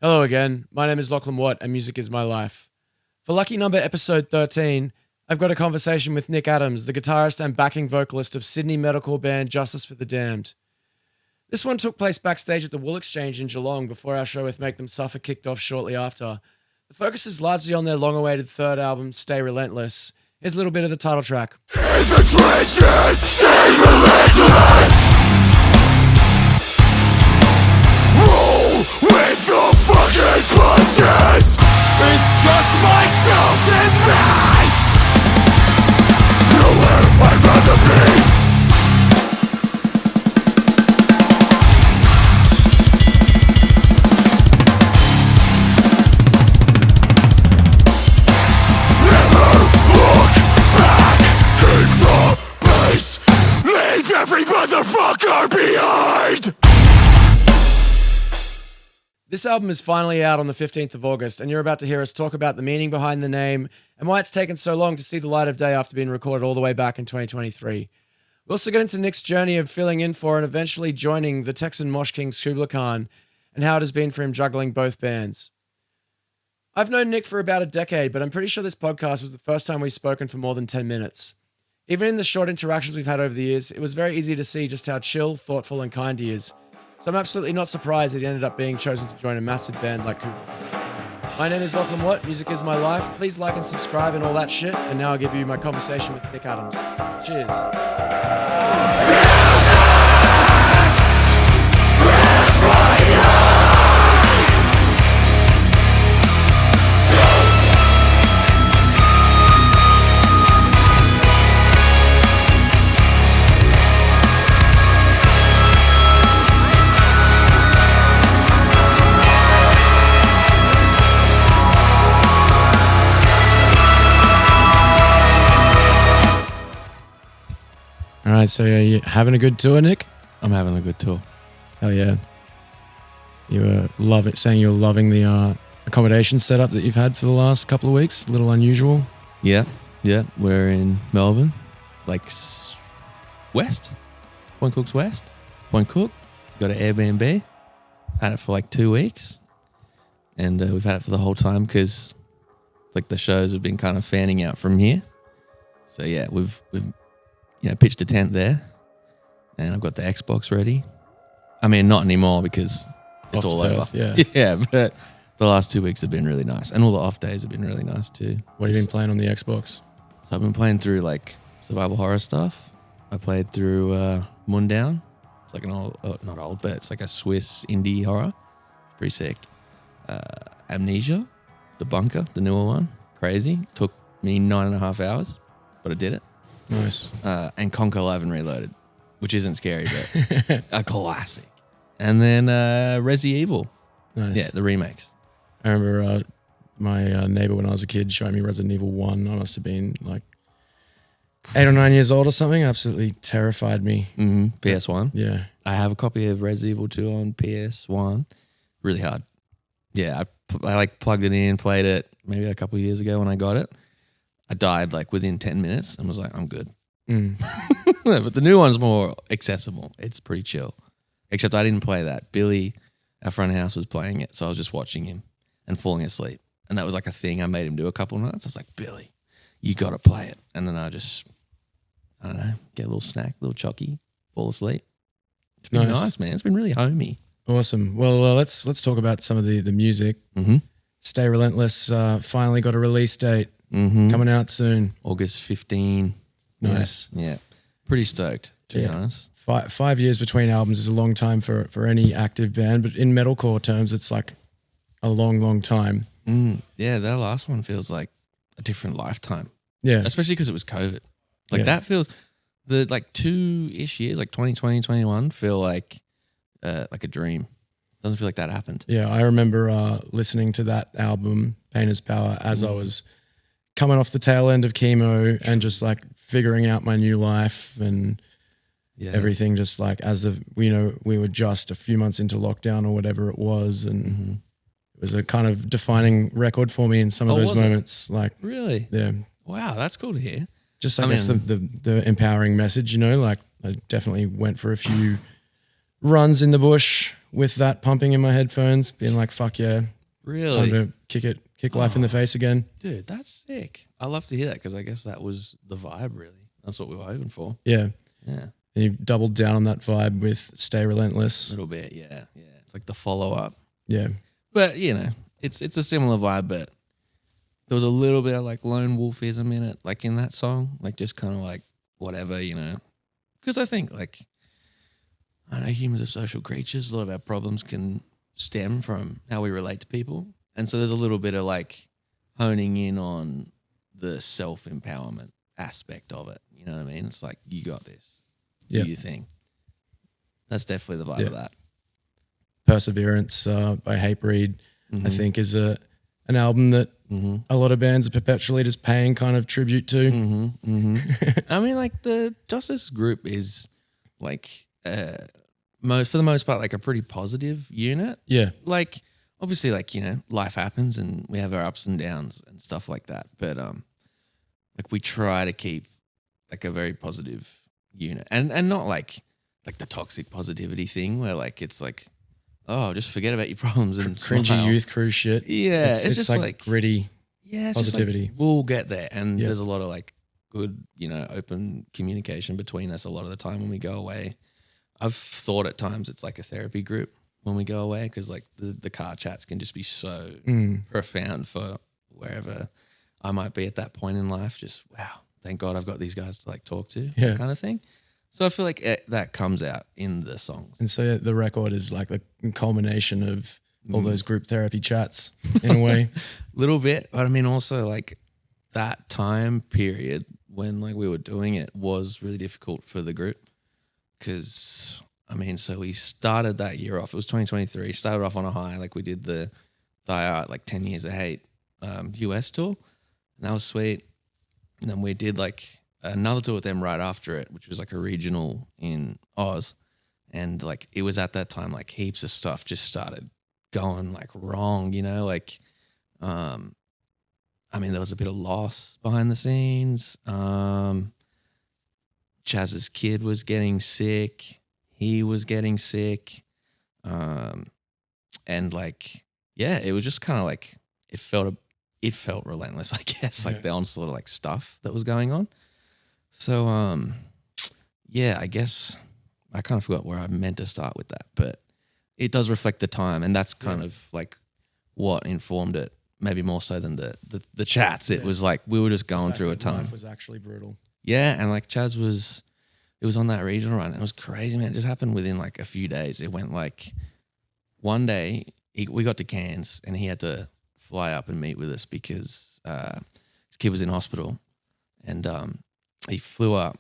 Hello again, my name is Lachlan Watt and music is my life. For lucky number episode 13, I've got a conversation with Nick Adams, the guitarist and backing vocalist of Sydney metalcore band Justice for the Damned. This one took place backstage at the Wool Exchange in Geelong before our show with Make Them Suffer kicked off shortly after. The focus is largely on their long-awaited third album, Stay Relentless. Here's a little bit of the title track. In the trenches, stay relentless. Roll with the fucking punches. It's just myself and me. Nowhere I'd rather be. Never look back. Keep the pace. Leave every motherfucker behind. This album is finally out on the 15th of August, and you're about to hear us talk about the meaning behind the name and why it's taken so long to see the light of day after being recorded all the way back in 2023. We'll also get into Nick's journey of filling in for and eventually joining the Texan mosh kings Kublai Khan and how it has been for him juggling both bands. I've known Nick for about a decade, but I'm pretty sure this podcast was the first time we've spoken for more than 10 minutes. Even in the short interactions we've had over the years, it was very easy to see just how chill, thoughtful, and kind he is. So I'm absolutely not surprised that he ended up being chosen to join a massive band like Kublai. My name is Lachlan Watt, music is my life. Please like and subscribe and all that shit. And now I'll give you my conversation with Nick Adams. Cheers. All right, so you having a good tour, Nick? I'm having a good tour. Hell yeah. You were saying you're loving the accommodation setup that you've had for the last couple of weeks. A little unusual. Yeah. We're in Melbourne, like west, Point Cook's west. Point Cook, got an Airbnb. Had it for like 2 weeks, and we've had it for the whole time because, like, the shows have been kind of fanning out from here. So yeah, we've pitched a tent there, and I've got the Xbox ready. I mean, not anymore because it's all over. Yeah, but the last 2 weeks have been really nice, and all the off days have been really nice too. What have you been playing on the Xbox? So I've been playing through like survival horror stuff. I played through Mundown. It's like an old, not old, but it's like a Swiss indie horror. Pretty sick. Amnesia, The Bunker, the newer one. Crazy. Took me 9.5 hours, but I did it. Nice. And Conquer Live and Reloaded, which isn't scary, but a classic. And then Resi Evil. Nice. Yeah, the remakes. I remember my neighbor when I was a kid showing me Resident Evil 1. I must have been like 8 or 9 years old or something. Absolutely terrified me. Mm-hmm. PS1. Yeah. I have a copy of Resi Evil 2 on PS1. Really hard. Yeah, I like plugged it in, played it maybe a couple of years ago when I got it. I died like within 10 minutes and was like, I'm good. But the new one's more accessible. It's pretty chill. Except I didn't play that. Billy, our front of house, was playing it. So I was just watching him and falling asleep. And that was like a thing I made him do a couple of nights. I was like, Billy, you got to play it. And then I don't know, get a little snack, a little chocky, fall asleep. It's been nice, man. It's been really homey. Awesome. Well, let's talk about some of the music. Mm-hmm. Stay Relentless finally got a release date. Coming out soon. August 15. Nice. Yeah. Pretty stoked, to be honest. 5 years between albums is a long time for any active band, but in metalcore terms, it's like a long, long time. Yeah, that last one feels like a different lifetime. Yeah. Especially because it was COVID. Like that feels, the like 2-ish years, like 2020, 21 feel like a dream. Doesn't feel like that happened. Yeah, I remember listening to that album, Painter's Power, as I was coming off the tail end of chemo and just like figuring out my new life and everything, just like as we were just a few months into lockdown or whatever it was, and it was a kind of defining record for me in some of those moments. Like, really? Yeah. Wow, that's cool to hear. Just I guess the empowering message, like I definitely went for a few runs in the bush with that pumping in my headphones, being like, fuck yeah, time Really? to kick life in the face again. Dude, that's sick. I love to hear that because I guess that was the vibe, really. That's what we were hoping for. Yeah. Yeah. And you've doubled down on that vibe with Stay A Relentless. little bit, yeah. Yeah. It's like the follow up. Yeah. But, you know, it's a similar vibe, but there was a little bit of like lone wolfism in it, like in that song, like just kind of like whatever, you know. Because I think like, I know humans are social creatures. A lot of our problems can stem from how we relate to people. And so there's a little bit of like honing in on the self-empowerment aspect of it. You know what I mean? It's like, you got this. Do Yeah. your thing. That's definitely the vibe of that. Perseverance by Hatebreed, I think, is an album that a lot of bands are perpetually just paying kind of tribute to. I mean, like the Justice group is like, for the most part, like a pretty positive unit. Yeah. Like, obviously, like, you know, life happens and we have our ups and downs and stuff like that. But like we try to keep like a very positive unit and not like the toxic positivity thing where like it's like, oh, just forget about your problems and Cringy smile. youth crew shit. Yeah, It's just like gritty. yeah, it's just like, positivity. we'll get there, and Yeah. there's a lot of like good, you know, open communication between us a lot of the time when we go away. I've thought at times it's like a therapy group when we go away because like the car chats can just be so profound for wherever I might be at that point in life. Just wow, thank God I've got these guys to like talk to, Yeah. kind of thing. So I feel like that comes out in the songs. And so the record is like the culmination of all those group therapy chats in a way. Little bit, but I mean also like that time period when like we were doing it was really difficult for the group because I mean, so we started that year off. It was 2023. Started off on a high, like we did the Die Art like 10 Years of Hate US tour, and that was sweet. And then we did like another tour with them right after it, which was like a regional in Oz, and like it was at that time like heaps of stuff just started going like wrong, you know, like I mean there was a bit of loss behind the scenes. Chaz's kid was getting sick, he was getting sick, and like yeah, it was just kind of like it felt relentless, I guess, like the onslaught of like stuff that was going on. So yeah, I guess I kind of forgot where I meant to start with that, but it does reflect the time, and that's kind of like what informed it, maybe more so than the chats. It was like we were just going through a time. Life was actually brutal. Yeah, and like Chaz it was on that regional run. It was crazy, man. It just happened within like a few days. It went like one day we got to Cairns and he had to fly up and meet with us because his kid was in hospital, and he flew up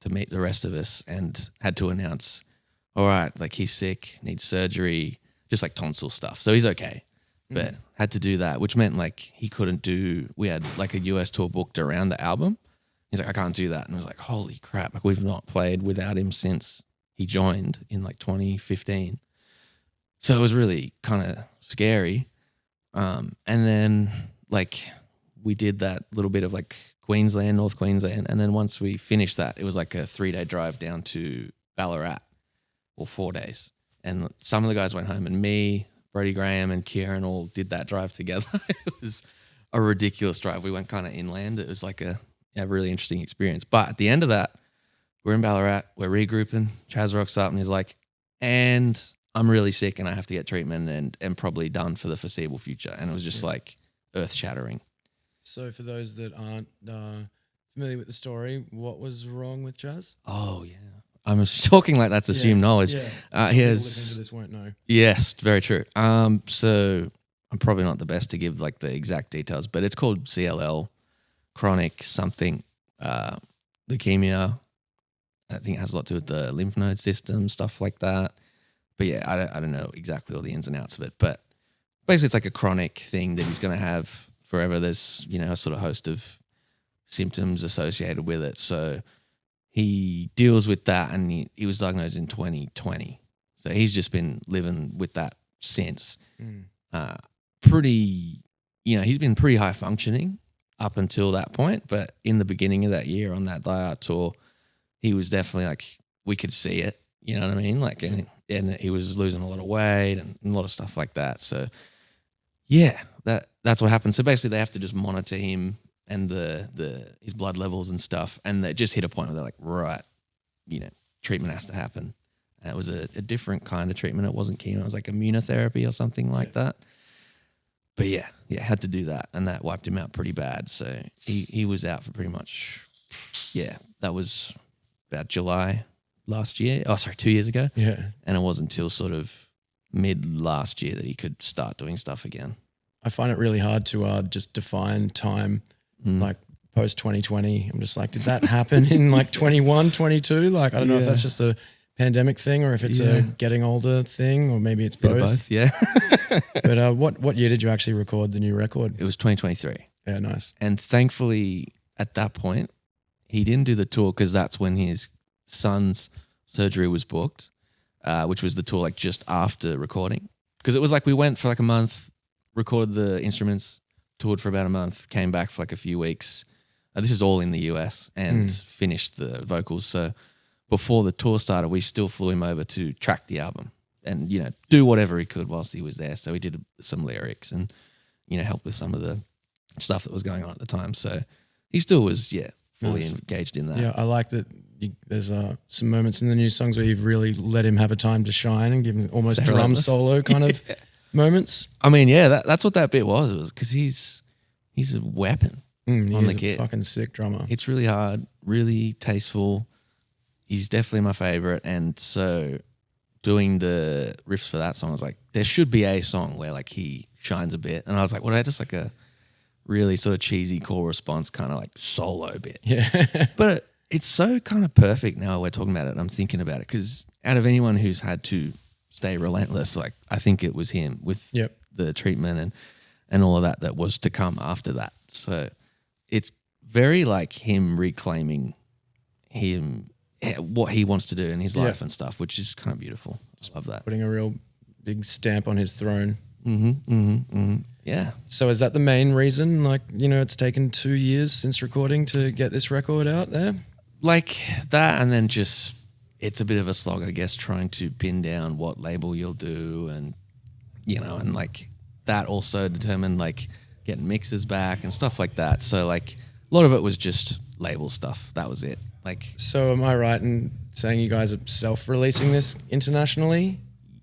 to meet the rest of us and had to announce, all right, like he's sick, needs surgery, just like tonsil stuff. So he's okay, but had to do that, which meant like he couldn't do, we had like a US tour booked around the album. He's like, I can't do that. And I was like, holy crap, like we've not played without him since he joined in like 2015. So it was really kind of scary. And then like we did that little bit of like Queensland, North Queensland. And then once we finished that, it was like a 3-day drive down to Ballarat, or 4 days. And some of the guys went home, and me, Brody Graham and Kieran all did that drive together. It was a ridiculous drive. We went kind of inland. It was like a really interesting experience. But at the end of that, we're in Ballarat, we're regrouping. Chaz rocks up and he's like, and I'm really sick and I have to get treatment and probably done for the foreseeable future. And it was just like earth shattering. So for those that aren't familiar with the story, what was wrong with Chaz? Oh, yeah. I'm talking like that's assumed knowledge. Yeah. Some people listening to this won't know. Yes, very true. So I'm probably not the best to give like the exact details, but it's called CLL, chronic something, leukemia. I think it has a lot to do with the lymph node system, stuff like that. But yeah, I don't know exactly all the ins and outs of it. But basically it's like a chronic thing that he's going to have forever. There's, you know, a sort of host of symptoms associated with it. So he deals with that, and he was diagnosed in 2020. So he's just been living with that since. Pretty, you know, he's been pretty high functioning up until that point. But in the beginning of that year on that Die Art tour, he was definitely like, we could see it. You know what I mean? Like, and he was losing a lot of weight and a lot of stuff like that. So, yeah, that's what happened. So basically, they have to just monitor him and his blood levels and stuff, and they just hit a point where they're like, right, treatment has to happen. And it was a different kind of treatment. It wasn't chemo. It was like immunotherapy or something like that. But yeah, had to do that, and that wiped him out pretty bad. So he was out for pretty much, that was about July last year. Oh, sorry, 2 years ago. Yeah. And it wasn't until sort of mid last year that he could start doing stuff again. I find it really hard to just define time, like post 2020. I'm just like, did that happen in like 21, 22? Like, I don't know if that's just a pandemic thing or if it's a getting older thing, or maybe it's both. Yeah. But what year did you actually record the new record? It was 2023. Yeah, nice. And thankfully, at that point, he didn't do the tour because that's when his son's surgery was booked, which was the tour like just after recording. Because it was like we went for like a month, recorded the instruments, toured for about a month, came back for like a few weeks. This is all in the US, and finished the vocals. So before the tour started, we still flew him over to track the album and, do whatever he could whilst he was there. So he did some lyrics and, help with some of the stuff that was going on at the time. So he still was, fully engaged in that. Yeah, I like that there's some moments in the new songs where you've really let him have a time to shine and give him almost Stay drum Relentless. solo kind of moments. I mean, that's what that bit was. It was because he's a weapon on the kit. Fucking sick drummer. It's really hard, really tasteful. He's definitely my favorite. And so doing the riffs for that song, I was like, there should be a song where like he shines a bit. And I was like, what, just like a really sort of cheesy core response kind of like solo bit. Yeah. But it's so kind of perfect now we're talking about it. I'm thinking about it because out of anyone who's had to stay relentless, like I think it was him with the treatment and all of that was to come after that. So it's very like him reclaiming what he wants to do in his life and stuff, which is kind of beautiful. Just love that. Putting a real big stamp on his throne. Yeah. So is that the main reason, like, it's taken 2 years since recording to get this record out there? Like that, and then just it's a bit of a slog, I guess, trying to pin down what label you'll do and, and like that also determined like getting mixes back and stuff like that. So like a lot of it was just label stuff. That was it. Like, so am I right in saying you guys are self-releasing this internationally?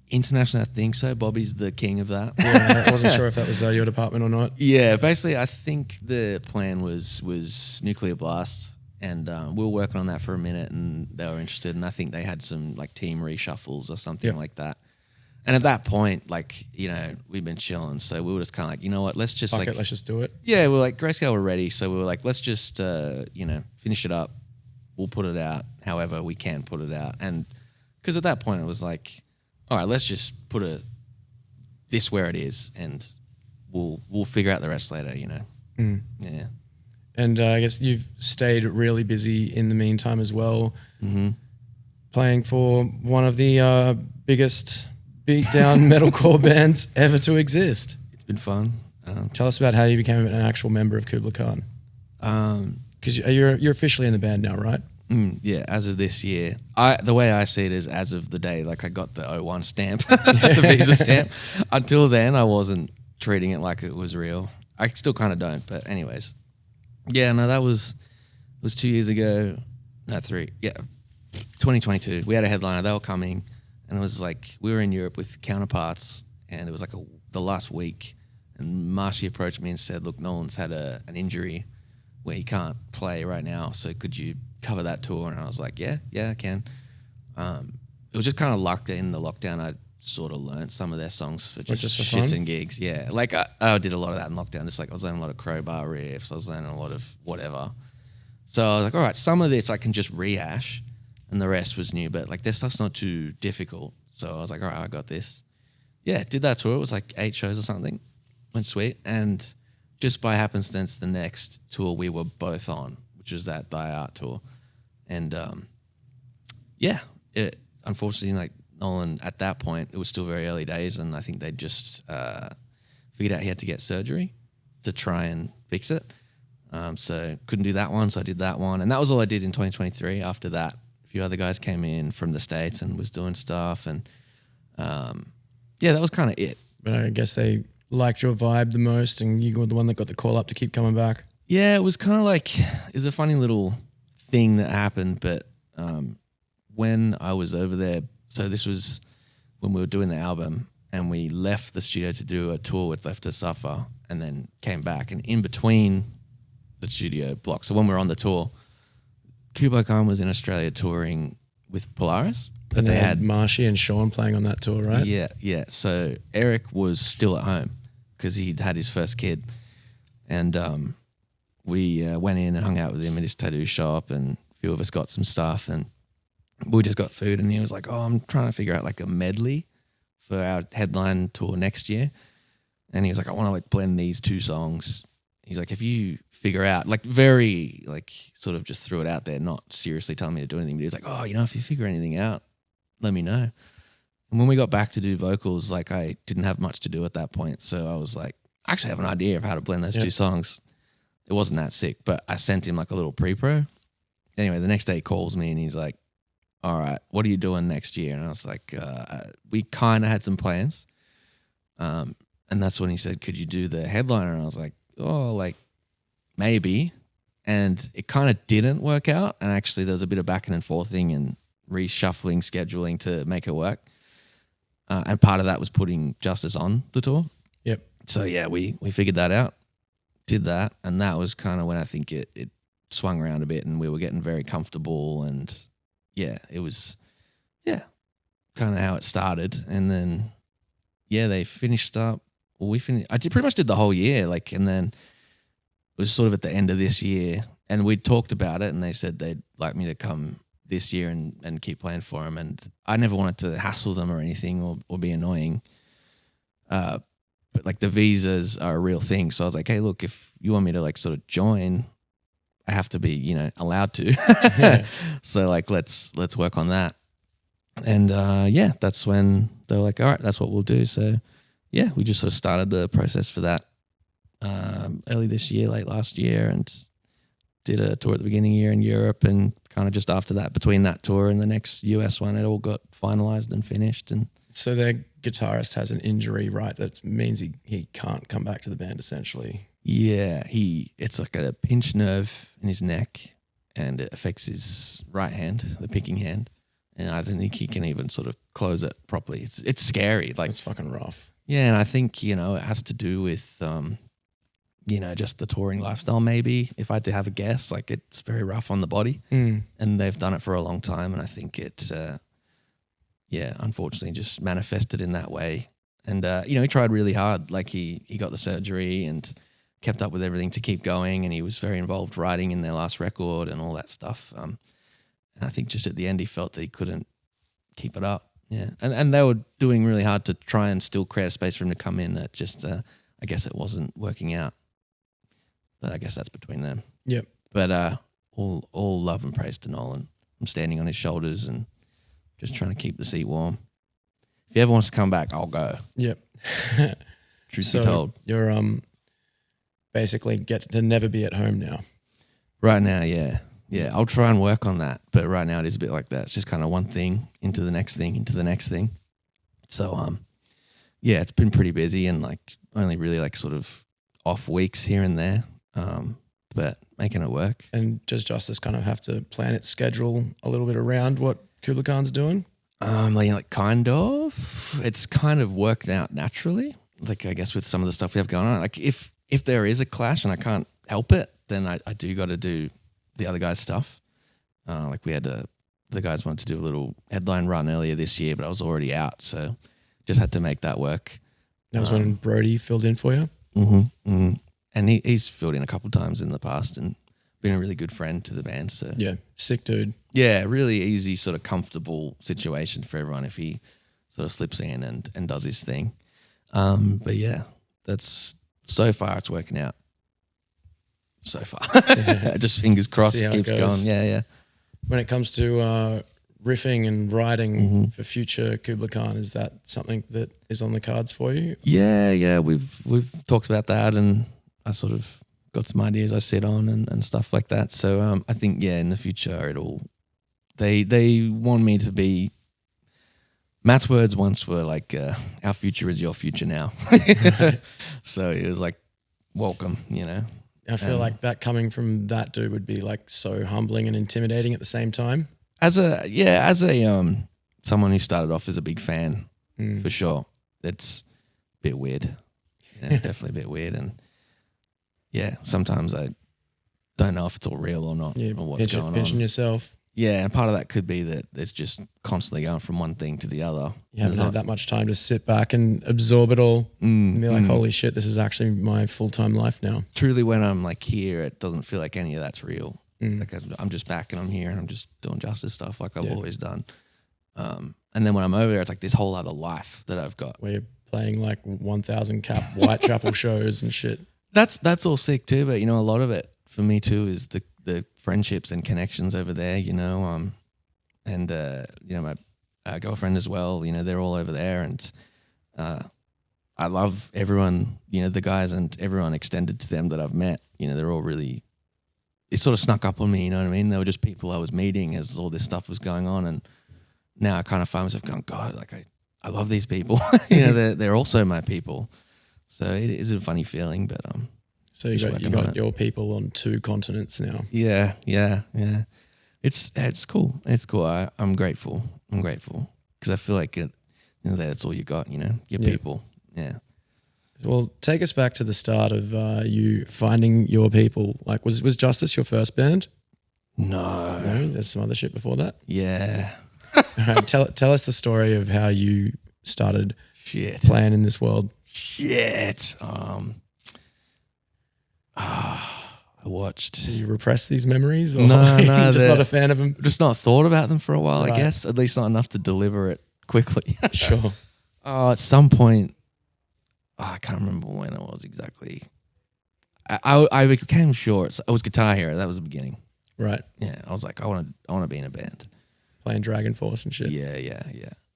Internationally, I think so. Bobby's the king of that. Yeah, I wasn't sure if that was your department or not. Yeah, basically, I think the plan was Nuclear Blast, and we were working on that for a minute, and they were interested, and I think they had some like team reshuffles or something like that. And at that point, like, we'd been chilling, so we were just kind of like, you know what, let's just let's just do it. Yeah, we were like, Grayscale were ready, so we were like, let's just finish it up. We'll put it out however we can put it out, and because at that point it was like, all right, let's just put this where it is, and we'll figure out the rest later, Yeah. And I guess you've stayed really busy in the meantime as well, playing for one of the biggest beatdown metalcore bands ever to exist. It's been fun. Tell us about how you became an actual member of Kublai Khan. Because you're officially in the band now, right? Yeah, as of this year. The way I see it is as of the day, like I got the O1 stamp, the visa stamp. Until then, I wasn't treating it like it was real. I still kind of don't, but anyways. Yeah, no, that was 2 years ago. No, 3. Yeah, 2022. We had a headliner. They were coming, and it was like we were in Europe with counterparts, and it was like the last week. And Marshy approached me and said, look, Nolan's had an injury where he can't play right now, so could you cover that tour? And I was like, yeah, I can. It was just kind of luck that in the lockdown I sort of learned some of their songs for just for shits fun? and gigs. Yeah, like I did a lot of that in lockdown. Just like I was learning a lot of crowbar riffs. I was learning a lot of whatever. So I was like, all right, some of this I can just rehash, and the rest was new. But like their stuff's not too difficult. So I was like, all right, I got this. Yeah, did that tour. It was like 8 shows or something. Went sweet. And just by happenstance, the next tour we were both on, which was that Die Art tour. And it unfortunately, like Nolan, at that point, it was still very early days, and I think they just figured out he had to get surgery to try and fix it. So couldn't do that one, so I did that one. And that was all I did in 2023. After that, a few other guys came in from the States and was doing stuff. And yeah, that was kind of it. But I guess they liked your vibe the most, and you were the one that got the call up to keep coming back. Yeah, it was kind of like, it was a funny little thing that happened. But when I was over there, so this was when we were doing the album, and we left the studio to do a tour with Left to Suffer, and then came back. And in between the studio blocks, so when we were on the tour, Kublai Khan was in Australia touring with Polaris. But And they had Marshy and Sean playing on that tour, right? Yeah. So Eric was still at home because he'd had his first kid. And we went in and hung out with him at his tattoo shop, and a few of us got some stuff, and we just got food. And he was like, oh, I'm trying to figure out like a medley for our headline tour next year. And he was like, I want to like blend these two songs. He's like, if you figure out, like very like sort of just threw it out there, not seriously telling me to do anything. But he's like, oh, if you figure anything out, let me know. And when we got back to do vocals, like I didn't have much to do at that point. So I was like, I actually have an idea of how to blend those two songs. It wasn't that sick, but I sent him like a little pre-pro. Anyway, the next day he calls me and he's like, all right, what are you doing next year? And I was like, we kind of had some plans. And that's when he said, could you do the headliner? And I was like, oh, like maybe. And it kind of didn't work out. And actually there was a bit of back and forthing and reshuffling scheduling to make it work. And part of that was putting Justice on the tour. Yep. So yeah, we figured that out, did that. And that was kind of when I think it swung around a bit and we were getting very comfortable. And yeah, it was, kind of how it started. And then, they finished up. Well, I pretty much did the whole year. Like, and then it was sort of at the end of this year and we talked about it and they said they'd like me to come this year and keep playing for them. And I never wanted to hassle them or anything or be annoying. But like the visas are a real thing. So I was like, hey, look, if you want me to like sort of join, I have to be, allowed to. So like, let's work on that. And that's when they were like, all right, that's what we'll do. So yeah, we just sort of started the process for that early this year, late last year, and did a tour at the beginning of the year in Europe, and kind of just after that, between that tour and the next US one, it all got finalized and finished. And so their guitarist has an injury, right? That means he can't come back to the band essentially. Yeah, it's like a pinched nerve in his neck and it affects his right hand, the picking hand. And I don't think he can even sort of close it properly. It's scary. Like, it's fucking rough. Yeah, and I think, it has to do with, just the touring lifestyle maybe. If I had to have a guess, like it's very rough on the body. And they've done it for a long time. And I think it, unfortunately just manifested in that way. And, he tried really hard. Like he got the surgery and kept up with everything to keep going. And he was very involved writing in their last record and all that stuff. And I think just at the end he felt that he couldn't keep it up. Yeah. And they were doing really hard to try and still create a space for him to come in. That just, I guess it wasn't working out. But I guess that's between them. Yep. But all love and praise to Nolan. I'm standing on his shoulders and just trying to keep the seat warm. If he ever wants to come back, I'll go. Yep. Truth be told. You're basically get to never be at home now. Right now, yeah. Yeah, I'll try and work on that. But right now it is a bit like that. It's just kind of one thing into the next thing, into the next thing. So, it's been pretty busy and like only really like sort of off weeks here and there. But making it work. And does Justice kind of have to plan its schedule a little bit around what Kublai Khan's doing? Like kind of. It's kind of worked out naturally. Like I guess with some of the stuff we have going on. Like if there is a clash and I can't help it, then I do got to do the other guys' stuff. Like we had the guys wanted to do a little headline run earlier this year, but I was already out, so just had to make that work. That was when Brody filled in for you? Mm-hmm. And he's filled in a couple of times in the past and been a really good friend to the band. So yeah, sick dude. Yeah, really easy, sort of comfortable situation for everyone if he sort of slips in and does his thing. But yeah, that's so far it's working out. So far. Just fingers crossed, keeps going. Yeah. When it comes to riffing and writing for future Kublai Khan, is that something that is on the cards for you? Yeah. We've talked about that, and I sort of got some ideas I sit on and stuff like that. So I think in the future it'll They want me to be. Matt's words once were like, "Our future is your future now." So it was like, "Welcome," you know. I feel like that coming from that dude would be like so humbling and intimidating at the same time. As a someone who started off as a big fan, for sure, it's a bit weird. Definitely a bit weird, and sometimes I don't know if it's all real or not, or what's going on. Pinching yourself. Yeah, and part of that could be that it's just constantly going from one thing to the other. You haven't had that much time to sit back and absorb it all and be like, holy shit, this is actually my full-time life now. Truly, when I'm like here, it doesn't feel like any of that's real. Like I'm just back and I'm here and I'm just doing justice stuff like I've always done. And then when I'm over there, it's like this whole other life that I've got. Where you're playing like 1,000 cap Whitechapel shows and shit. That's all sick too, but you know, a lot of it for me too is the friendships and connections over there, you know, and you know, my girlfriend as well, you know, they're all over there, and I love everyone, you know, the guys and everyone extended to them that I've met, you know, they're all really, it sort of snuck up on me, you know what I mean? They were just people I was meeting as all this stuff was going on, and now I kind of find myself going, God, like I love these people, you know, they're also my people, so it is a funny feeling, but So you got your people on 2 continents now. Yeah. It's cool. It's cool. I'm grateful. Because I feel like that's all you got. You know, your people. Yeah. Well, take us back to the start of you finding your people. Like, was Justice your first band? No. There's some other shit before that. Yeah. All right, tell us the story of how you started playing in this world. I watched. Do you repress these memories? Or No, you're just not a fan of them? Just not thought about them for a while, Right. I guess. At least not enough to deliver it quickly. Sure. At some point, I can't remember when it was exactly. I became sure it was Guitar Hero. That was the beginning. Right. Yeah, I was like, I want to be in a band. Playing Dragon Force and shit. Yeah.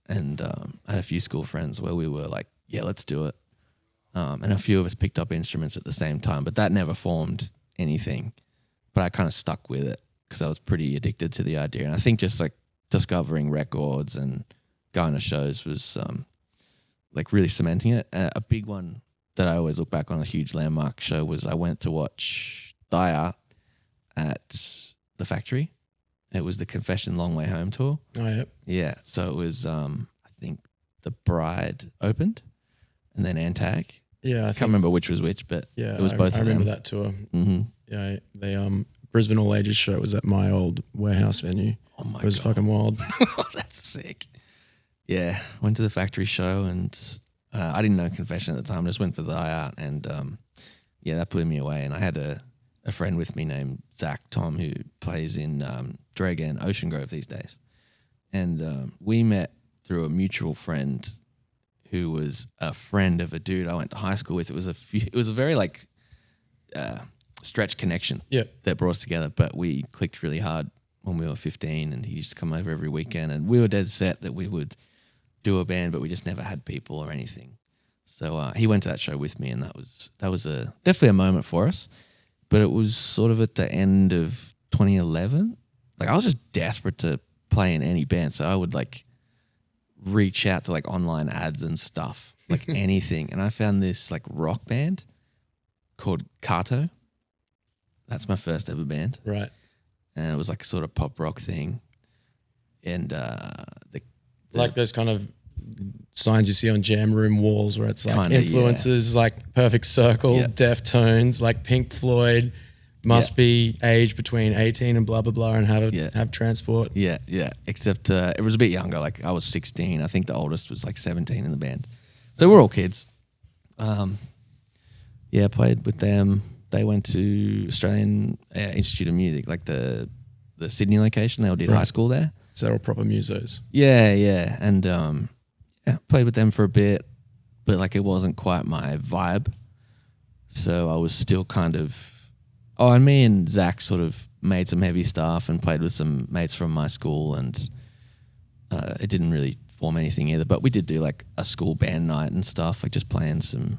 And I had a few school friends where we were like, yeah, let's do it. And a few of us picked up instruments at the same time, but that never formed anything. But I kind of stuck with it because I was pretty addicted to the idea. And I think just like discovering records and going to shows was like really cementing it. A big one that I always look back on, a huge landmark show, was I went to watch Die Art at the Factory. It was the Confession Long Way Home tour. Oh, yeah. Yeah. So it was, I think The Bride opened and then Antag. Yeah. I can't remember which was which, but it was both of them. I remember that tour. Mm-hmm. Yeah. The Brisbane All Ages show was at my old warehouse venue. Oh my God. It was fucking wild. That's sick. Yeah. Went to the Factory show and I didn't know Confession at the time. I just went for the art and that blew me away. And I had a friend with me named Zach Tom who plays in Dreg and Ocean Grove these days. And we met through a mutual friend who was a friend of a dude I went to high school with. It was a very like stretch connection that brought us together, but we clicked really hard when we were 15 and he used to come over every weekend and we were dead set that we would do a band, but we just never had people or anything. So he went to that show with me and that was definitely a moment for us, but it was sort of at the end of 2011. Like I was just desperate to play in any band. So I would like reach out to like online ads and stuff, like anything. And I found this like rock band called Kato. That's my first ever band. Right. And it was like a sort of pop rock thing. And like those kind of signs you see on jam room walls where it's like kinda, influences like Perfect Circle, Deftones, like Pink Floyd, must be age between 18 and blah, blah, blah, and have transport. Yeah. Except it was a bit younger. Like I was 16. I think the oldest was like 17 in the band. So we're all kids. Played with them. They went to Australian Institute of Music, like the Sydney location. They all did high school there. So they're all proper musos. Yeah. And played with them for a bit, but like it wasn't quite my vibe. So I was still kind of... Oh, and me and Zach sort of made some heavy stuff and played with some mates from my school and it didn't really form anything either. But we did do like a school band night and stuff, like just playing some,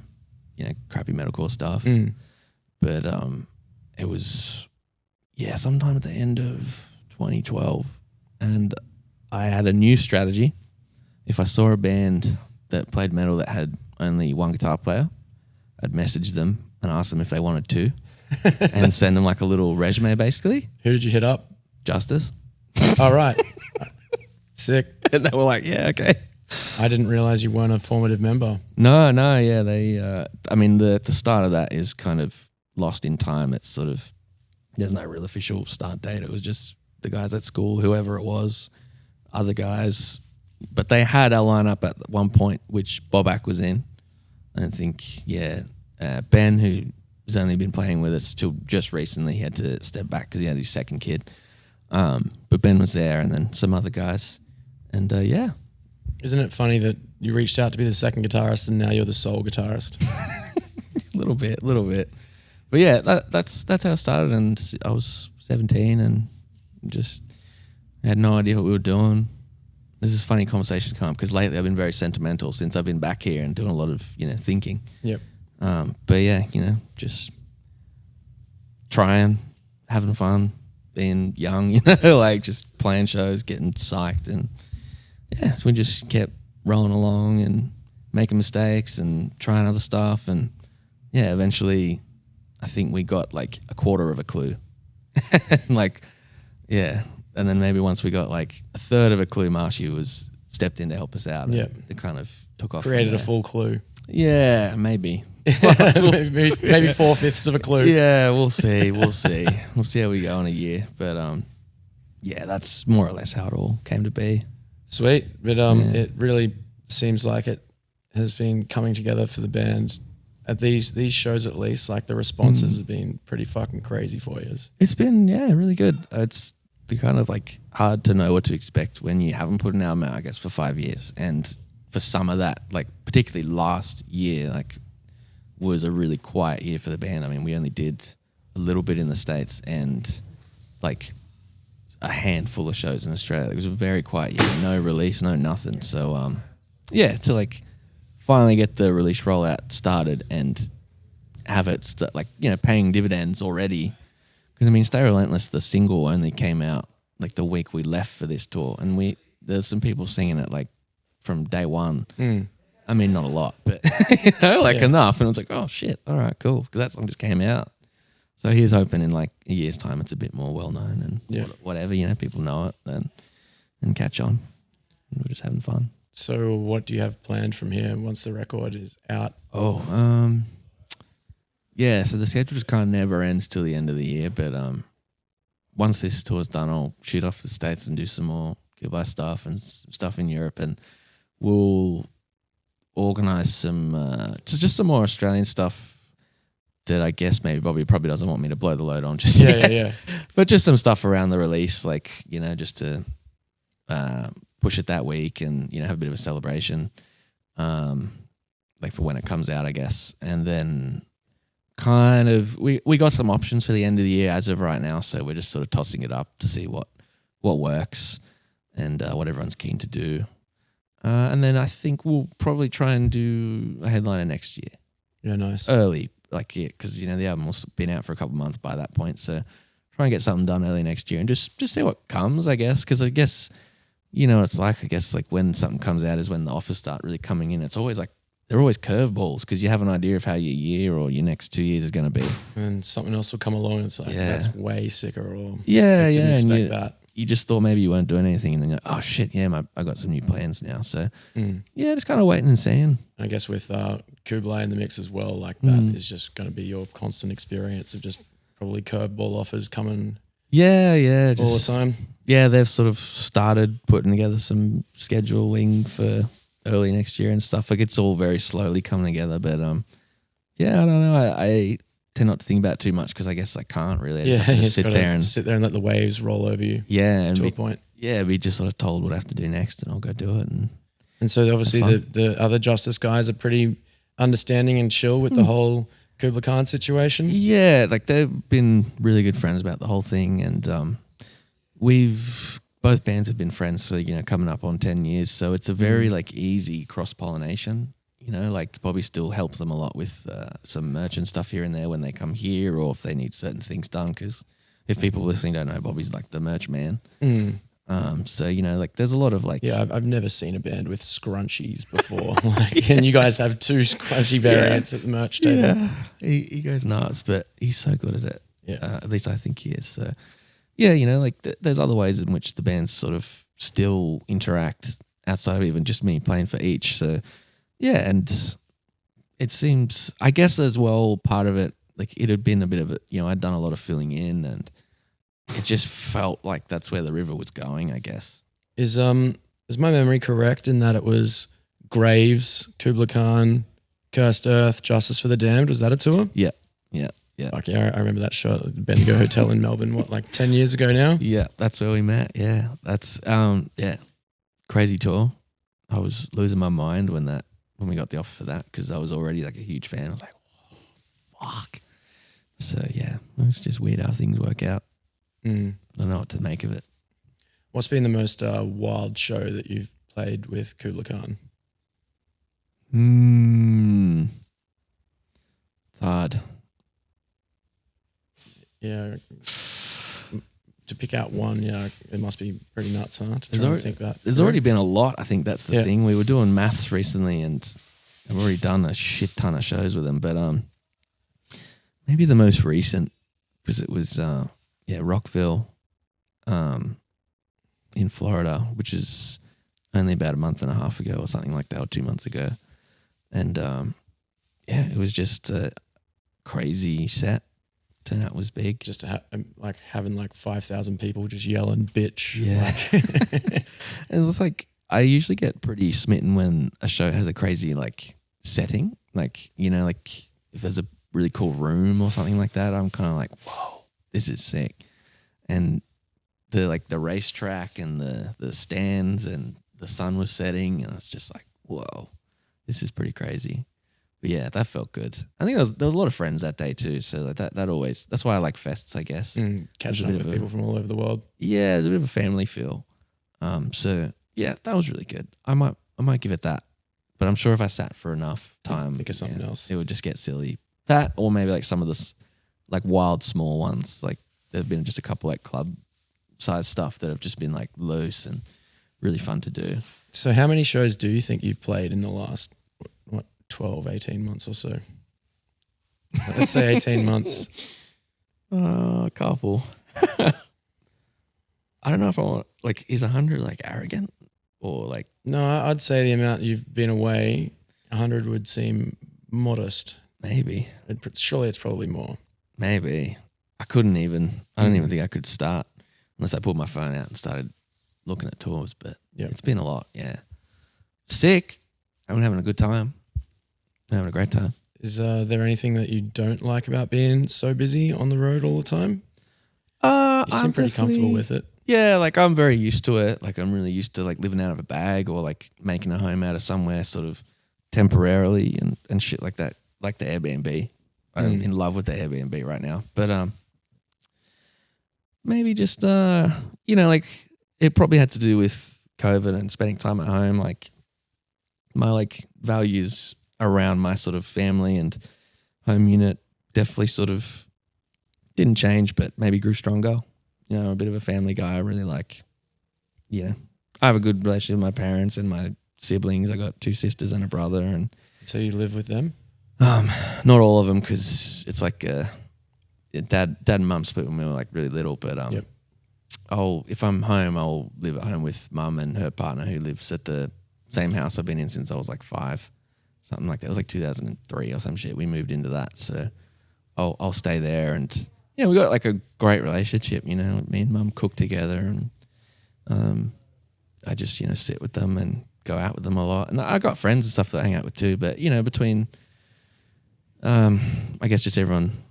crappy metalcore stuff. But it was, sometime at the end of 2012. and I had a new strategy. If I saw a band that played metal that had only one guitar player, I'd message them and ask them if they wanted two and send them like a little resume basically. Who did you hit up? Justice. All right. Sick. And they were like, yeah, okay. I didn't realize you weren't a formative member. No, yeah. They, I mean, the start of that is kind of lost in time. It's sort of, there's no real official start date. It was just the guys at school, whoever it was, other guys. But they had our lineup at one point, which Boback was in. And I think, Ben, who's only been playing with us till just recently, he had to step back because he had his second kid. But Ben was there, and then some other guys. And yeah. Isn't it funny that you reached out to be the second guitarist and now you're the sole guitarist? A little bit. But yeah, that's how it started. And I was 17 and just had no idea what we were doing. This is funny conversation come up because lately I've been very sentimental since I've been back here and doing a lot of, thinking. Yep. But yeah, just trying, having fun, being young, like just playing shows, getting psyched. And yeah, we just kept rolling along and making mistakes and trying other stuff. And yeah, eventually I think we got like a quarter of a clue. And then maybe once we got like a third of a clue, Marshy stepped in to help us out. Yep. And it kind of took off. Created a full clue. Yeah, maybe. maybe 4/5 of a clue. Yeah, we'll see. We'll see how we go in a year. But yeah, that's more or less how it all came to be. Sweet. But it really seems like it has been coming together for the band at these shows at least. Like the responses have been pretty fucking crazy for you. It's been, really good. It's kind of like hard to know what to expect when you haven't put an album out, I guess, for 5 years. And for some of that, like particularly last year, like was a really quiet year for the band. I mean, we only did a little bit in the States and like a handful of shows in Australia. It was a very quiet year, no release, no nothing. So to like finally get the release rollout started and have it paying dividends already. Because I mean, Stay Relentless, the single only came out like the week we left for this tour, and there's some people singing it like from day one. I mean, not a lot, but enough. And I was like, oh shit, all right, cool, because that song just came out. So here's hoping in like a year's time it's a bit more well known and whatever, people know it and catch on. And we're just having fun. So what do you have planned from here once the record is out? So the schedule just kind of never ends till the end of the year. But once this tour's done, I'll shoot off to the States and do some more Kublai stuff and stuff in Europe. And we'll organise some just some more Australian stuff that I guess maybe Bobby probably doesn't want me to blow the load on just yet. Yeah. But just some stuff around the release, like, just to push it that week and, have a bit of a celebration, like for when it comes out, I guess. And then kind of, we got some options for the end of the year as of right now, so we're just sort of tossing it up to see what works and what everyone's keen to do. And then I think we'll probably try and do a headliner next year. Yeah, nice. Early, because the album will have been out for a couple of months by that point, so try and get something done early next year and just see what comes, I guess, because I guess, what it's like, I guess, like when something comes out is when the offers start really coming in. It's always like, they're always curveballs because you have an idea of how your year or your next 2 years is going to be. And something else will come along and it's like, that's way sicker, or didn't expect that. You just thought maybe you weren't doing anything and then you're like, oh shit, I got some new plans now. So just kind of waiting and seeing. I guess with Kublai in the mix as well, like that is just going to be your constant experience of just probably curveball offers coming all the time. Yeah, they've sort of started putting together some scheduling for early next year and stuff. Like it's all very slowly coming together, but I don't know. I tend not to think about it too much because I guess I can't really. I just have to sit there and let the waves roll over you. Yeah, and to a point. Yeah, we just sort of told what I have to do next, and I'll go do it. And so obviously the other Justice guys are pretty understanding and chill with the whole Kublai Khan situation. Yeah, like they've been really good friends about the whole thing, and both bands have been friends for coming up on 10 years, so it's a very like easy cross pollination. Like Bobby still helps them a lot with some merch and stuff here and there when they come here, or if they need certain things done. Because if people listening don't know, Bobby's like the merch man. So, you know, like there's a lot of like... Yeah, I've never seen a band with scrunchies before. And you guys have 2 scrunchy variants at the merch table. Yeah, he goes nuts, but he's so good at it. Yeah. At least I think he is. So, yeah, you know, like there's other ways in which the bands sort of still interact outside of even just me playing for each. So, yeah, and it seems, I guess as well, part of it, like it had been a bit of a, you know, I'd done a lot of filling in and it just felt like that's where the river was going, I guess. Is my memory correct in that it was Graves, Kublai Khan, Cursed Earth, Justice for the Damned? Was that a tour? Yeah. Fuck yeah, I remember that show at the Bendigo Hotel in Melbourne, what, like 10 years ago now? Yeah, that's where we met. Yeah, that's, crazy tour. I was losing my mind when we got the offer for that because I was already like a huge fan. I was like, oh, fuck. So yeah, it's just weird how things work out. I don't know what to make of it. What's been the most wild show that you've played with Kublai Khan? It's hard. Yeah. To pick out one, yeah, it must be pretty nuts, huh? To try and think that. There's already been a lot. I think that's the thing. We were doing maths recently and I've already done a shit ton of shows with them, but maybe the most recent because it was Rockville in Florida, which is only about a month and a half ago or something like that, or 2 months ago. And it was just a crazy set. Turnout was big. Just like having like 5,000 people just yelling bitch. Yeah. Like. And it's like, I usually get pretty smitten when a show has a crazy like setting. Like, you know, like if there's a really cool room or something like that, I'm kind of like, whoa, this is sick. And the racetrack and the stands and the sun was setting and it's just like, whoa, this is pretty crazy. But yeah, that felt good. I think there was a lot of friends that day too. So like that always, that's why I like fests, I guess. Catching up with people from all over the world. Yeah, there's a bit of a family feel. So yeah, that was really good. I might give it that. But I'm sure if I sat for enough time, think of something else. It would just get silly. That or maybe like some of the like wild small ones. Like there've been just a couple like club size stuff that have just been like loose and really fun to do. So how many shows do you think you've played in the last 12, 18 months or so? Let's say 18 months. A couple. I don't know if I want, like, is 100 like arrogant or like? No, I'd say the amount you've been away, 100 would seem modest. Maybe. Surely it's probably more. Maybe. I don't even think I could start unless I pulled my phone out and started looking at tours, but it's been a lot, yeah. Sick. I'm having a good time. I'm having a great time. Is there anything that you don't like about being so busy on the road all the time? You seem pretty comfortable with it. Yeah, like I'm very used to it. Like I'm really used to like living out of a bag or like making a home out of somewhere sort of temporarily and shit like that. Like the Airbnb. I'm in love with the Airbnb right now. But maybe just like it probably had to do with COVID and spending time at home. Like my like values around my sort of family and home unit definitely sort of didn't change, but maybe grew stronger. You know, a bit of a family guy. I really like, I have a good relationship with my parents and my siblings. I got 2 sisters and a brother. And so you live with them? Not all of them because it's like dad and mum split when we were like really little. But if I'm home, I'll live at home with mum and her partner who lives at the same house I've been in since I was like 5. Something like that. It was like 2003 or some shit. We moved into that. So I'll stay there. And, we got like a great relationship, me and mum cook together and I just, sit with them and go out with them a lot. And I got friends and stuff that I hang out with too. But, between, I guess just everyone,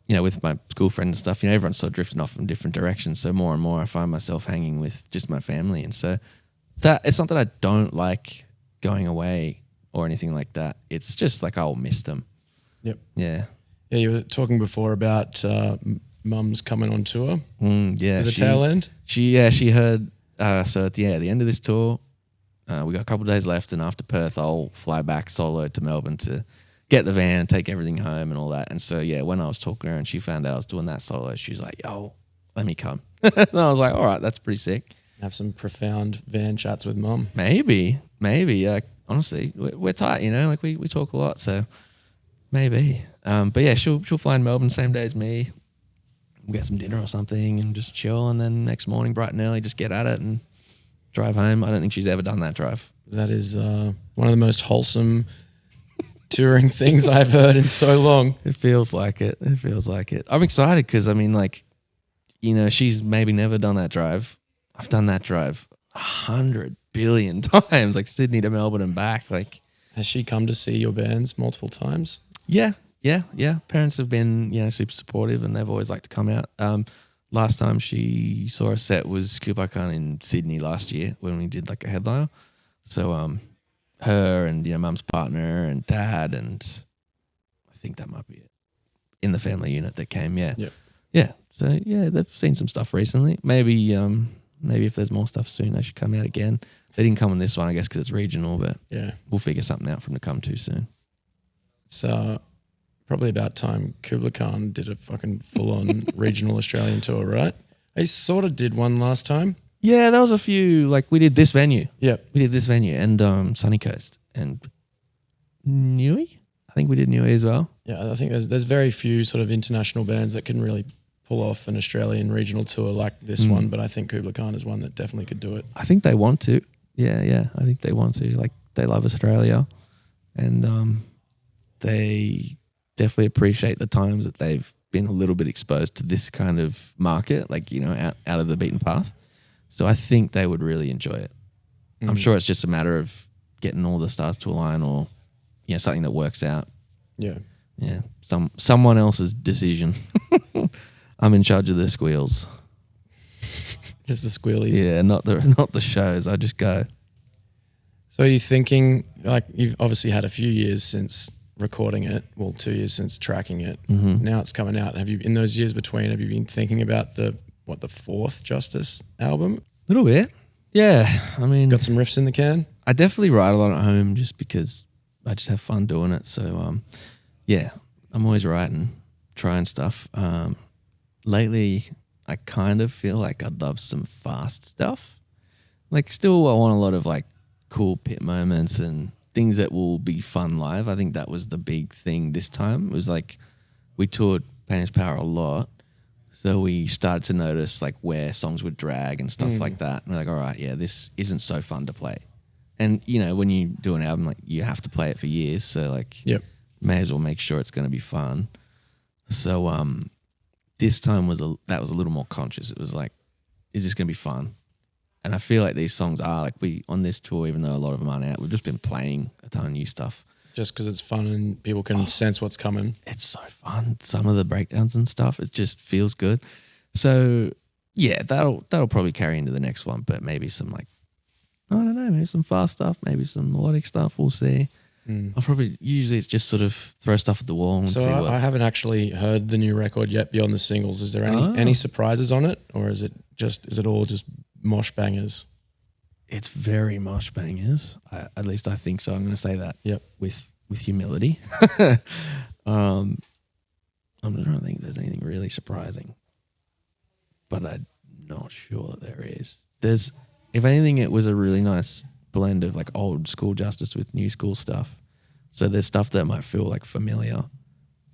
with my school friends and stuff, everyone's sort of drifting off in different directions. So more and more I find myself hanging with just my family. And so that it's not that I don't like going away or anything like that. It's just like I'll miss them. Yep. Yeah. Yeah, you were talking before about mum's coming on tour. Yeah. At the tail end? She heard, so at the end of this tour, we got a couple of days left, and after Perth, I'll fly back solo to Melbourne to get the van, take everything home and all that. And so, when I was talking to her and she found out I was doing that solo, she was like, yo, let me come. And I was like, all right, that's pretty sick. Have some profound van chats with mum. Maybe. Honestly, we're tight, you know. Like we talk a lot, so maybe. But yeah, she'll fly in Melbourne same day as me. We'll get some dinner or something and just chill, and then next morning bright and early, just get at it and drive home. I don't think she's ever done that drive. That is one of the most wholesome touring things I've heard in so long. It feels like it. I'm excited because I mean, like, you know, she's maybe never done that drive. I've done that drive 100 billion times, like Sydney to Melbourne and back. Like, has she come to see your bands multiple times? Yeah. Parents have been, you know, super supportive, and they've always liked to come out. Last time she saw a set was Kublai Khan in Sydney last year when we did like a headliner. So her and, you know, mum's partner and dad, and I think that might be it in the family unit that came. Yeah. Yep. Yeah. So yeah, they've seen some stuff recently. Maybe if there's more stuff soon, they should come out again. They didn't come on this one, I guess, because it's regional, but yeah, we'll figure something out for them to come to soon. It's probably about time Kublai Khan did a fucking full-on regional Australian tour, right? He sort of did one last time. Yeah, there was a few. Like we did this venue. Yep. We did this venue and Sunny Coast and Newey. I think we did Newey as well. Yeah, I think there's very few sort of international bands that can really pull off an Australian regional tour like this one, but I think Kublai Khan is one that definitely could do it. I think they want to. Yeah. I think they want to. Like, they love Australia, and they definitely appreciate the times that they've been a little bit exposed to this kind of market, like, you know, out of the beaten path. So I think they would really enjoy it. I'm sure it's just a matter of getting all the stars to align, or, you know, something that works out. Yeah. Someone else's decision. I'm in charge of the squeals. Just the squealies. Yeah, not the shows. I just go. So are you thinking, like, you've obviously had a few years since recording it, 2 years since tracking it. Mm-hmm. Now it's coming out. Have you, in those years between, have you been thinking about the fourth Justice album? A little bit. Yeah. I mean, Got some riffs in the can? I definitely write a lot at home just because I just have fun doing it. So, yeah, I'm always writing, trying stuff. Lately, I kind of feel like I'd love some fast stuff. Like, still, I want a lot of, like, cool pit moments and things that will be fun live. I think that was the big thing this time. It was like we toured Painter's Power a lot. So we started to notice like where songs would drag and stuff like that. And we're like, all right, yeah, this isn't so fun to play. And, you know, when you do an album, like, you have to play it for years. So, like, may as well make sure it's going to be fun. So this time that was a little more conscious. It was like, is this going to be fun? And I feel like these songs are, like, on this tour, even though a lot of them aren't out, we've just been playing a ton of new stuff. Just because it's fun and people can sense what's coming. It's so fun. Some of the breakdowns and stuff, it just feels good. So, yeah, that'll probably carry into the next one, but maybe some, like, I don't know, maybe some fast stuff, maybe some melodic stuff, we'll see. Usually it's just sort of throw stuff at the wall and see what. I haven't actually heard the new record yet beyond the singles. Is there any surprises on it, or is it all just mosh bangers? It's very mosh bangers. At least I think so. I'm going to say that. Yep. With humility. I'm trying to think if there's anything really surprising, but I'm not sure that there is. If anything, it was a really nice blend of, like, old school Justice with new school stuff. So there's stuff that might feel, like, familiar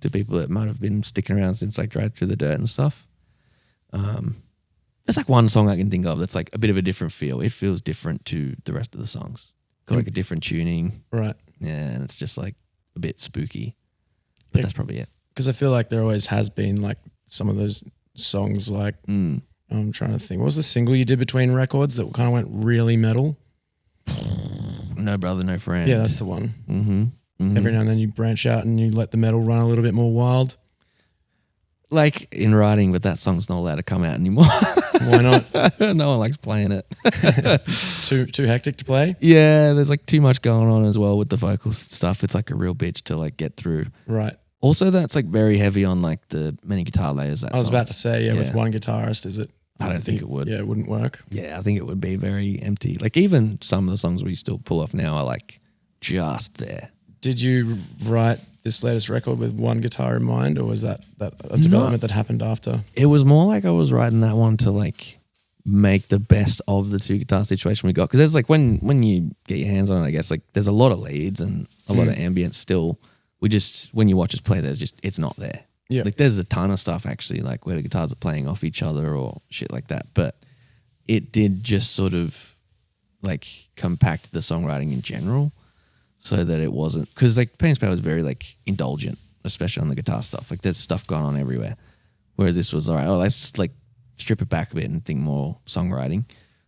to people that might have been sticking around since, like, Drive Through the Dirt and stuff. There's, like, one song I can think of that's, like, a bit of a different feel. It feels different to the rest of the songs. Got, like, a different tuning. Right. Yeah, and it's just, like, a bit spooky. But that's probably it. Because I feel like there always has been, like, some of those songs, like, I'm trying to think. What was the single you did between records that kind of went really metal? No Brother, No Friend. Yeah, that's the one. Mm-hmm. Every now and then you branch out and you let the metal run a little bit more wild. Like in writing, but that song's not allowed to come out anymore. Why not? No one likes playing it. It's too hectic to play? Yeah, there's like too much going on as well with the vocals and stuff. It's like a real bitch to like get through. Right. Also, that's like very heavy on like the many guitar layers. That I was song. about to say, with one guitarist, is it? I don't think it would. Yeah, it wouldn't work. Yeah, I think it would be very empty. Like even some of the songs we still pull off now are like just there. Did you write this latest record with one guitar in mind, or was that a development that happened after? It was more like I was writing that one to like make the best of the 2 guitar situation we got. Because there's like when you get your hands on it, I guess like there's a lot of leads and a lot of ambience still. We just, when you watch us play, it's not there. Yeah. Like there's a ton of stuff actually, like where the guitars are playing off each other or shit like that. But it did just sort of like compact the songwriting in general so that it wasn't, because like Pain's Power was very like indulgent, especially on the guitar stuff. Like there's stuff going on everywhere. Whereas this was all right, let's just like strip it back a bit and think more songwriting.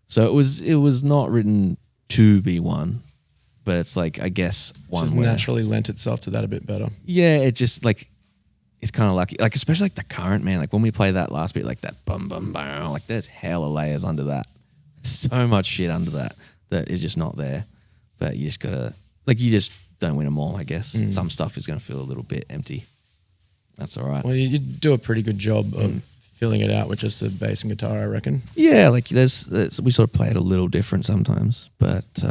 So it was not written to be one, but it's like, I guess one just where, naturally lent itself to that a bit better. yeah, it just like, it's kind of lucky. Like, especially like the current, man, like when we play that last bit, like that bum, bum, bum, like there's hella layers under that. So much shit under that is just not there. But you just gotta, like, you just don't win them all, I guess. Some stuff is going to feel a little bit empty. That's all right. Well, you do a pretty good job of filling it out with just the bass and guitar, I reckon. Yeah, like there's we sort of play it a little different sometimes, but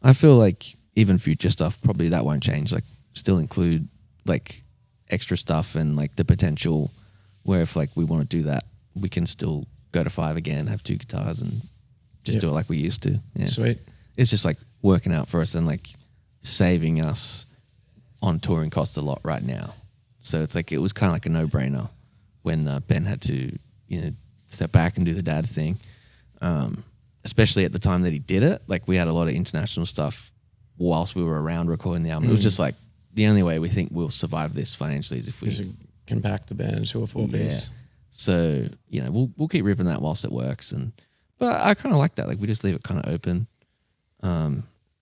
I feel like even future stuff, probably that won't change. Like still include like extra stuff and like the potential where if like we want to do that, we can still go to 5 again, have 2 guitars and just do it like we used to. Yeah. Sweet. It's just like working out for us and like saving us on touring costs a lot right now. So it's like, it was kind of like a no-brainer when Ben had to, step back and do the dad thing. Especially at the time that he did it. Like we had a lot of international stuff whilst we were around recording the album. It was just like, the only way we think we'll survive this financially is if we should compact the band to a 4-piece. So, we'll keep ripping that whilst it works. But I kind of like that. Like we just leave it kind of open.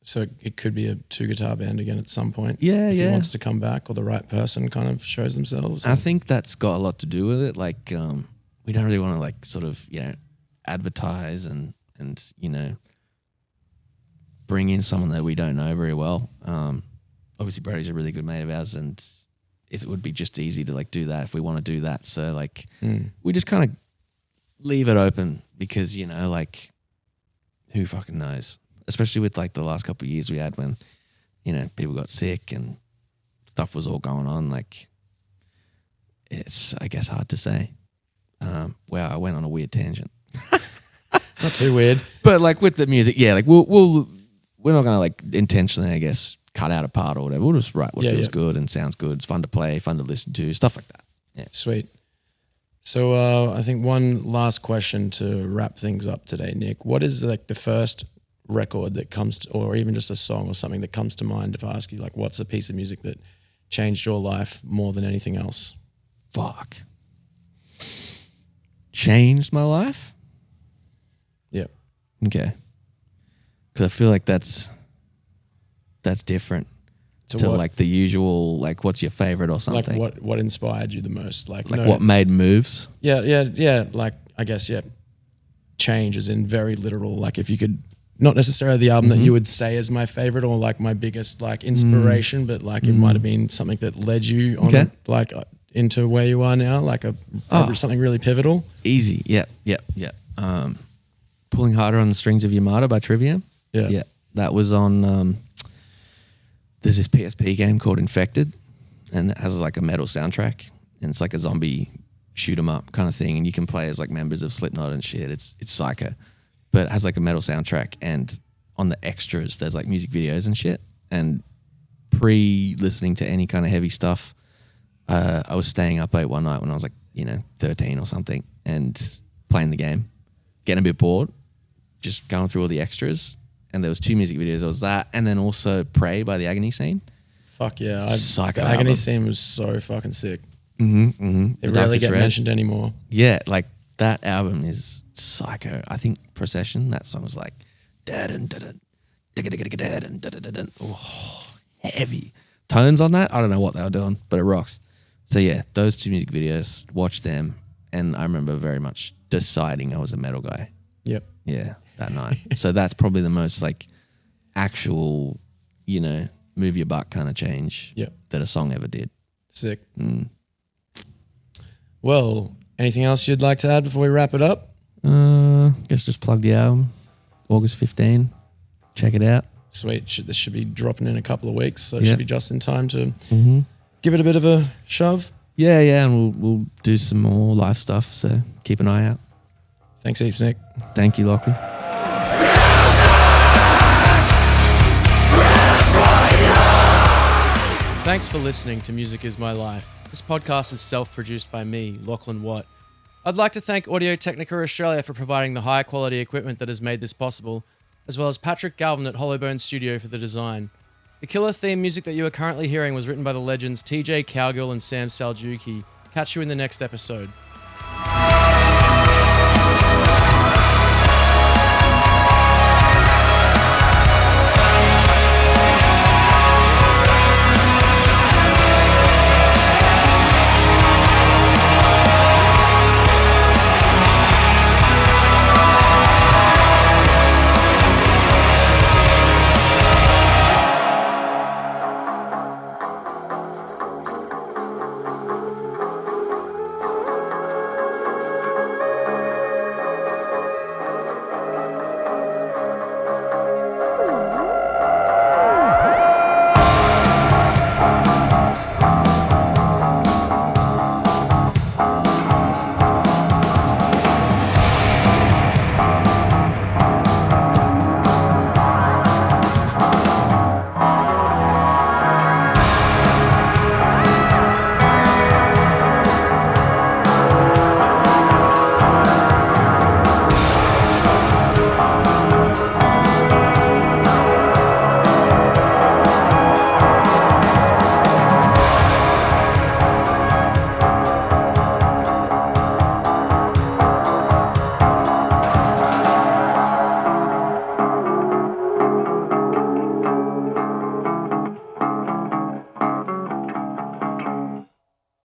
So it could be a 2-guitar band again at some point. Yeah, if yeah. he wants to come back or the right person kind of shows themselves. I think that's got a lot to do with it. Like, we don't really want to like sort of, advertise and bring in someone that we don't know very well. Obviously Brody's a really good mate of ours and it would be just easy to like do that if we want to do that. So like we just kind of leave it open because, like who fucking knows? Especially with like the last couple of years we had when, people got sick and stuff was all going on. Like it's, I guess, hard to say. Wow, I went on a weird tangent. Not too weird. But like with the music, yeah, like we're not gonna like intentionally, I guess, cut out a part or whatever. We'll just write what feels good and sounds good. It's fun to play, fun to listen to, stuff like that. Yeah. Sweet. So I think one last question to wrap things up today, Nick. What is like the first record that comes to, or even just a song or something that comes to mind if I ask you like what's a piece of music that changed your life more than anything else? Fuck. Changed my life? Yeah. Okay. Because I feel like that's different to what? like the usual, like what's your favorite or something. Like what inspired you the most? Like what made moves? Yeah. Like I guess, change is in very literal. Like if you could, not necessarily the album that you would say is my favorite or like my biggest like inspiration, but like it might have been something that led you on like into where you are now, like something really pivotal. Easy. Yep. Pulling Harder on the Strings of Yamada by Trivium. Yeah. That was on, there's this PSP game called Infected and it has like a metal soundtrack and it's like a zombie shoot 'em up kind of thing. And you can play as like members of Slipknot and shit. It's psycho. But it has like a metal soundtrack and on the extras there's like music videos and shit. And pre-listening to any kind of heavy stuff, I was staying up late one night when I was like, 13 or something and playing the game, getting a bit bored, just going through all the extras. And there was 2 music videos. There was that and then also Pray by the Agony Scene. Fuck yeah. Psycho the Agony album. Scene was so fucking sick. It rarely get mentioned anymore. Yeah, like that album is psycho. I think Procession, that song was like oh, heavy. Tones on that, I don't know what they were doing, but it rocks. So yeah, those 2 music videos, watch them, and I remember very much deciding I was a metal guy. Yep. Yeah, that night. So that's probably the most like actual, move your butt kind of change that a song ever did. Sick. Well, anything else you'd like to add before we wrap it up? Guess just plug the album. August 15. Check it out. Sweet. This should be dropping in a couple of weeks, so it should be just in time to give it a bit of a shove. Yeah, and we'll do some more live stuff, so keep an eye out. Thanks heaps, Nick. Thank you, Lachlan. Thanks for listening to Music Is My Life. This podcast is self-produced by me, Lachlan Watt. I'd like to thank Audio-Technica Australia for providing the high-quality equipment that has made this possible, as well as Patrick Galvin at Hollowbone Studio for the design. The killer theme music that you are currently hearing was written by the legends TJ Cowgill and Sam Saljuki. Catch you in the next episode.